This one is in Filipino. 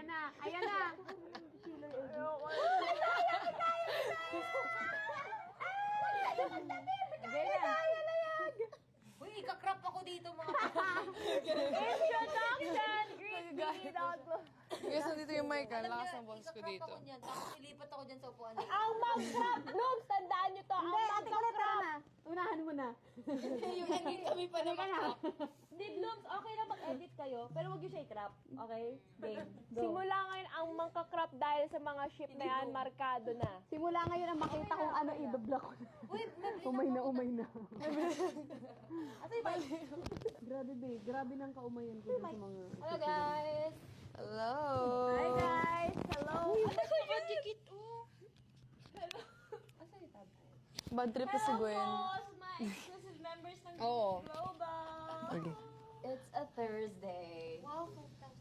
Ayan na. Ayan na. Uy, ikakrap ako dito mga Introduction! Great Green Outlook. Guys, nandito yung mic, ah. Alam Lakas niyo, ng bones ko ikakrap dito. ako niyan, tapos ilipat ako dyan sa upuan. Ang mag-crop looks, tandaan nyo to. Ang mag-crop. Unahan mo na. Yung hindi kami pa naman crop. Hindi, Blooms, okay lang mag-edit kayo, pero huwag nyo siya i-crop. Okay? Game. Simula ngayon ang mangka-crop dahil sa mga ship na yan, markado na. Simula ngayon ang makita kung ano i-block ko. Uy, Umay na, umay na. Asa yung mic? Grabe, be. Grabe ng kaumayan ko dun sa mga... Hello guys! Hello! Hi guys! Hello! Ano ko yung dikit? Hello. Asa yung tab? Bad trip na si Gwen. my exclusive members ng Oo. Global! Okay. It's a Thursday. Wow,